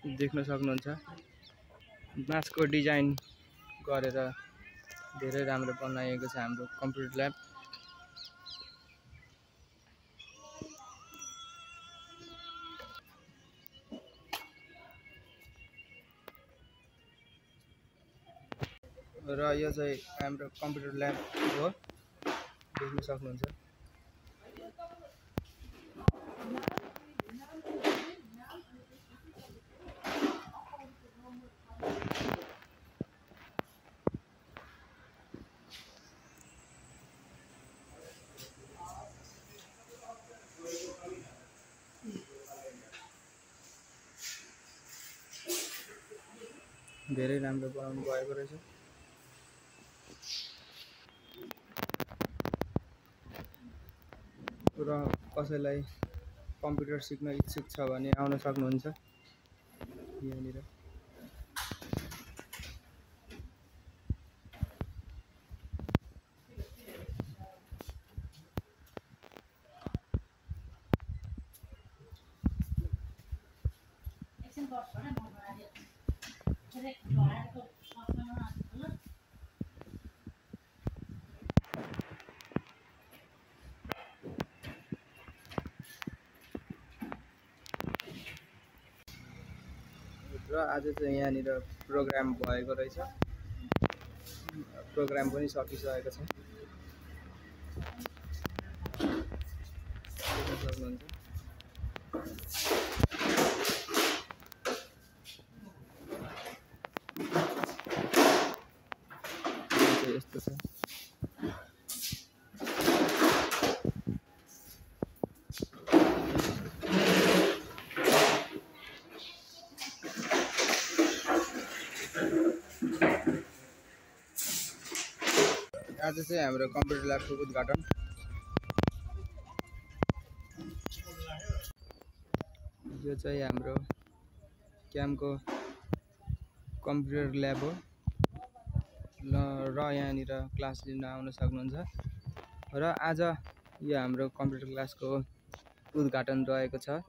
देख्न सक्नुहुन्छ बाँसको डिजाइन गरेर धेरै राम्रो बनाइएको छ हाम्रो कम्प्युटर ल्याब। र यो चाहिँ हाम्रो कम्प्युटर ल्याब हो, देख्न सक्नुहुन्छ। धेरै राम्रो बनाउनु भएको रहेछ। र कसैलाई कम्प्युटर सिक्न इच्छुक छ भने आउन सक्नुहुन्छ यहाँनिर। र आज चाहिँ यहाँनिर प्रोग्राम भएको रहेछ, प्रोग्राम पनि सकिसकेको छ। यस्तो छ। आज चाहिँ हाम्रो कम्प्युटर ल्याबको उद्घाटन। यो चाहिँ हाम्रो क्यामको कम्प्युटर ल्याब हो र यहाँनिर क्लास लिन आउन सक्नुहुन्छ। र आज यो हाम्रो कम्प्युटर क्लासको उद्घाटन रहेको छ।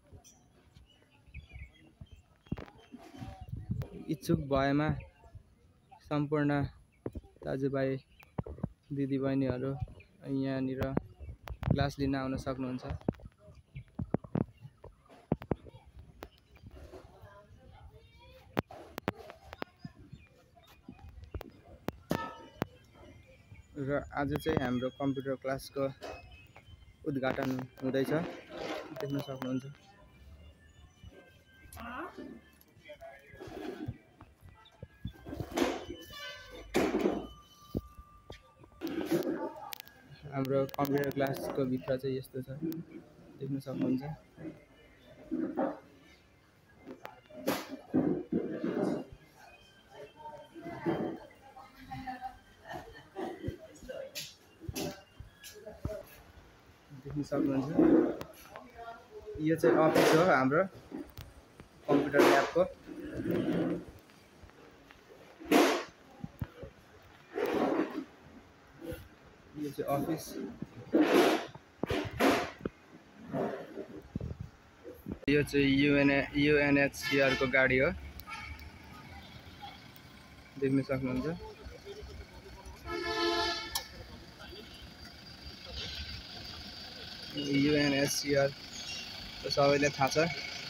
इच्छुक भएमा सम्पूर्ण दाजुभाइ दिदीबहिनीहरू यहाँनिर क्लास लिन आउन सक्नुहुन्छ। र आज चाहिँ हाम्रो कम्प्युटर क्लासको उद्घाटन हुँदैछ, देख्न सक्नुहुन्छ। हाम्रो कम्प्युटर क्लासको भित्र चाहिँ यस्तो छ, देख्न सक्नुहुन्छ। देख्न सक्नुहुन्छ। यो चाहिँ अफिस हो हाम्रो कम्प्युटर ल्याबको। यो चाहिँ अफिस। यो चाहिँ UNHCR को गाडी हो, देख्न सक्नुहुन्छ। UNHCR त सबैलाई थाहा छ,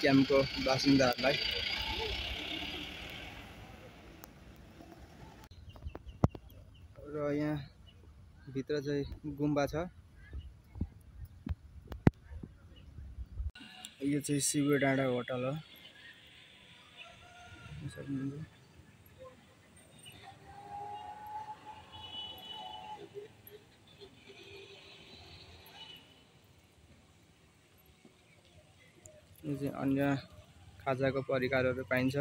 क्याम्पको बासिन्दाहरूलाई। र यहाँ भित्र चाहिँ गुम्बा छ। यो चाहिँ शिव डाँडा होटल हो, यो चाहिँ अन्य खाजाको परिकारहरू पाइन्छ।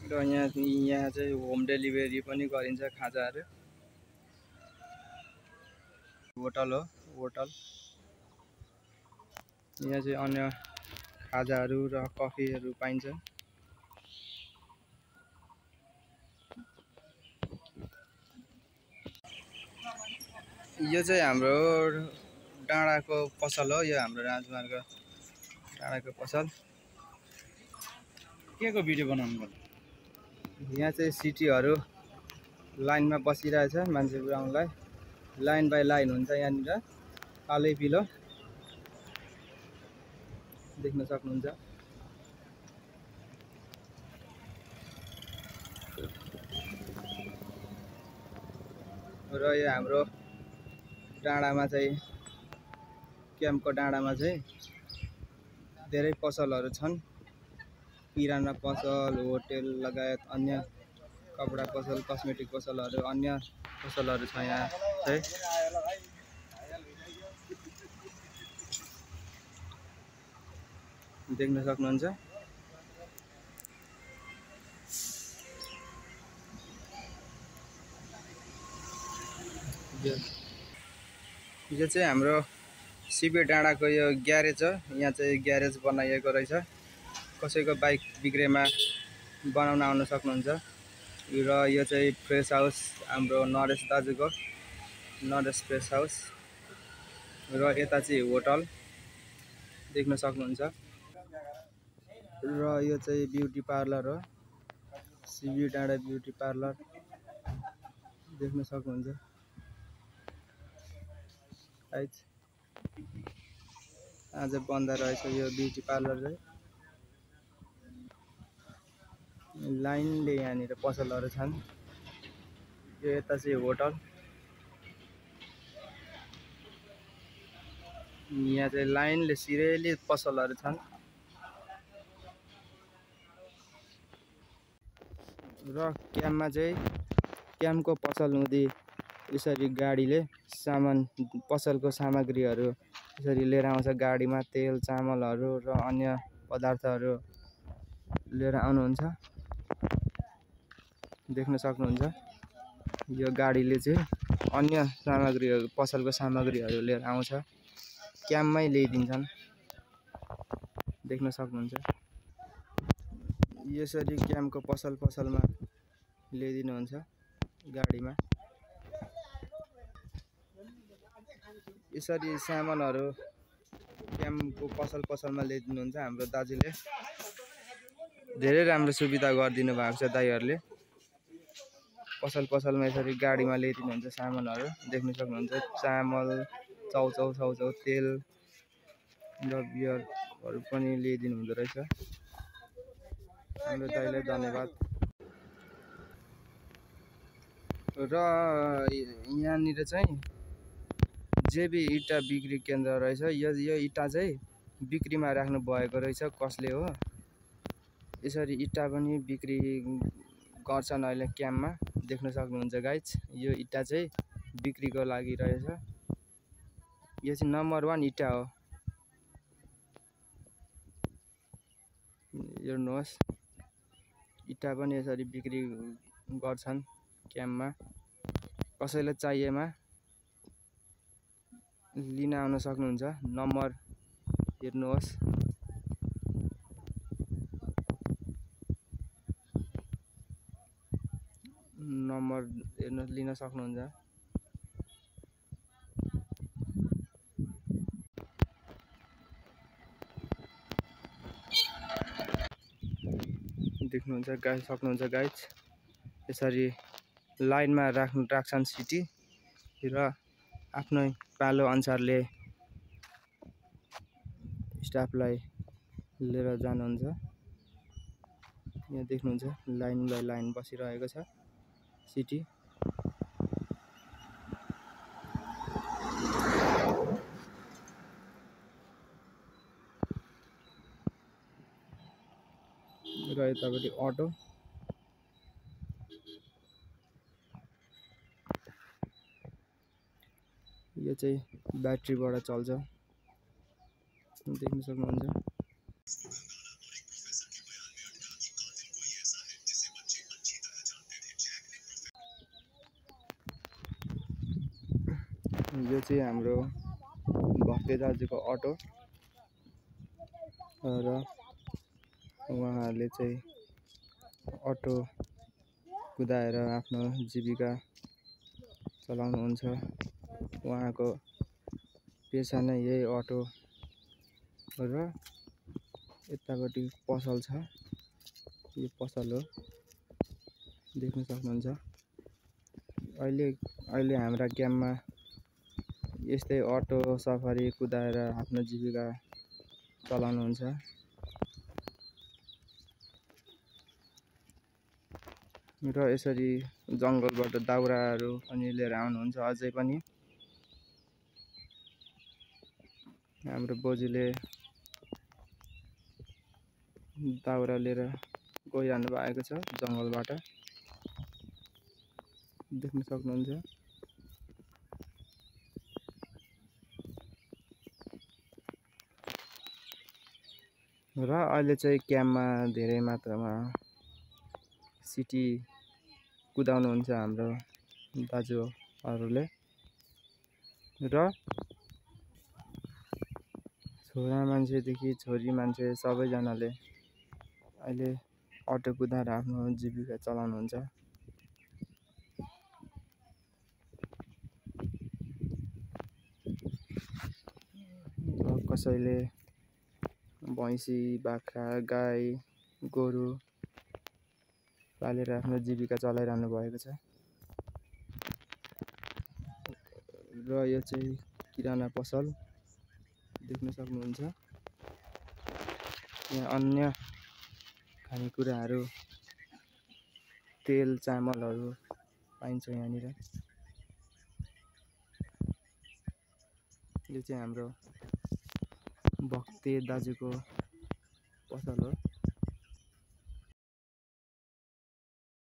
र यहाँ चाहिँ होम डेलिभरी पनि गरिन्छ खाजाहरू। होटल हो, होटल। यहाँ चाहिँ अन्य खाजाहरू र कफीहरू पाइन्छ। यो चाहिँ हाम्रो डाँडाको पसल हो, यो हाम्रो राजमार्ग डाँडाको पसल। के को भिडियो बनाउनु पर्छ? यहाँ चाहिँ सिटीहरू लाइनमा बसिरहेछ मान्छे पुऱ्याउनलाई। लाइन बाई लाइन हुन्छ यहाँनिर, कालै पिलो देख्न सक्नुहुन्छ। र यो हाम्रो डाँडामा चाहिँ, क्याम्पको डाँडामा चाहिँ धेरै पसलहरू छन्। किराना पसल, होटेल लगायत अन्य कपडा पसल, कस्मेटिक पसलहरू, अन्य पसलहरू छ यहाँ चाहिँ। देख्न सक्नुहुन्छ। यो चाहिँ हाम्रो शिविर डाँडाको यो ग्यारेज हो। यहाँ चाहिँ ग्यारेज बनाइएको रहेछ। कसैको बाइक बिग्रेमा बनाउन आउन सक्नुहुन्छ। र यो चाहिँ फ्रेस हाउस हाम्रो नरेश दाजुको, नरेश फ्रेस हाउस। र यता चाहिँ होटल देख्न सक्नुहुन्छ। र यो चाहिँ ब्युटी पार्लर हो, शिविर डाँडा ब्युटी पार्लर देख्न सक्नुहुन्छ। आज बन्द रहेछ यो ब्युटी पार्लर चाहिँ। लाइनले यहाँनिर पसलहरू छन्। यो यता चाहिँ होटल। यहाँ चाहिँ लाइनले सिरेली पसलहरू छन्। र क्याम्पमा चाहिँ, क्याम्पको पसल हुँदै यसरी गाडीले सामान, पसलको सामग्रीहरू यसरी लिएर आउँछ गाडीमा। तेल, चामलहरू र अन्य पदार्थहरू लिएर आउनुहुन्छ। देख्न सक्नुहुन्छ। यो गाडीले चाहिँ अन्य सामग्रीहरू, पसलको सामग्रीहरू लिएर आउँछ, क्याम्पमै ल्याइदिन्छन्। देख्न सक्नुहुन्छ। यसरी क्याम्पको पसलमा ल्याइदिनुहुन्छ गाडीमा। यसरी सामानहरू क्याम्पको पसलमा ल्याइदिनुहुन्छ हाम्रो दाजुले। धेरै राम्रो सुविधा गरिदिनु भएको छ दाइहरूले। पसलमा यसरी गाडीमा ल्याइदिनुहुन्छ सामानहरू। देख्न सक्नुहुन्छ। चामल, चाउचाउ, तेल र बियरहरू पनि ल्याइदिनु हुँदो रहेछ। हाम्रो दाइलाई धन्यवाद। र यहाँनिर चाहिँ जेबी इँटा बिक्री केन्द्र रहेछ। यो इँटा चाहिँ बिक्रीमा राख्नु भएको रहेछ कसले हो। यसरी इँटा पनि बिक्री गर्छन् अहिले क्याम्पमा। देख्न सक्नुहुन्छ गाइज। यो इँटा चाहिँ बिक्रीको लागि रहेछ। यो चाहिँ नम्बर 1 इँटा हो। हेर्नुहोस्, इँटा पनि यसरी बिक्री गर्छन् क्याम्पमा। कसैलाई चाहिएमा लिन आउन सक्नुहुन्छ। नम्बर हेर्नुहोस्। नम्बर हेर्नुहोस्, लिन सक्नुहुन्छ। देख्नुहुन्छ गाइज, सक्नुहुन्छ गाइज। यसरी लाइनमा राख्छन् सिटी र आफ्नै पालो अनुसारले स्टाफलाई लिएर जानुहुन्छ। यहाँ देख्नुहुन्छ लाइन बाई लाइन बसिरहेको छ सिटी। र यतापट्टि अटो। यो चाहिँ ब्याट्रीबाट चल्छ। देख्न सक्नुहुन्छ। यो चाहिँ हाम्रो भक्ते दाजुको अटो र उहाँहरूले चाहिँ अटो कुदाएर आफ्नो जीविका चलाउनुहुन्छ। उहाँको पेसा नै यही अटो र यतापट्टि पसल छ, यो पसल हो, देख्न सक्नुहुन्छ। अहिले हाम्रा क्याम्पमा यस्तै अटो सफारी कुदाएर आफ्नो जीविका चलाउनुहुन्छ। र यसरी जङ्गलबाट दाउराहरू पनि लिएर आउनुहुन्छ। अझै पनि हाम्रो बोजूले दाउरा लिएर गइरहनु भएको छ जङ्गलबाट, देख्न सक्नुहुन्छ। र अहिले चाहिँ क्याम्पमा धेरै मात्रामा सिटी कुदाउनुहुन्छ हाम्रो दाजुहरूले। र छोरा मान्छेदेखि छोरी मान्छे सबैजनाले अहिले अटो कुदाएर आफ्नो जीविका चलाउनुहुन्छ। कसैले भैँसी, बाख्रा, गाई, गोरु पालेर आफ्नो जीविका चलाइरहनु भएको छ। र यो चाहिँ किराना पसल देख्न सक्नुहुन्छ। यहाँ अन्य खानेकुराहरू, तेल चामलहरू पाइन्छ यहाँनिर। यो चाहिँ हाम्रो भक्ते दाजुको पसल हो।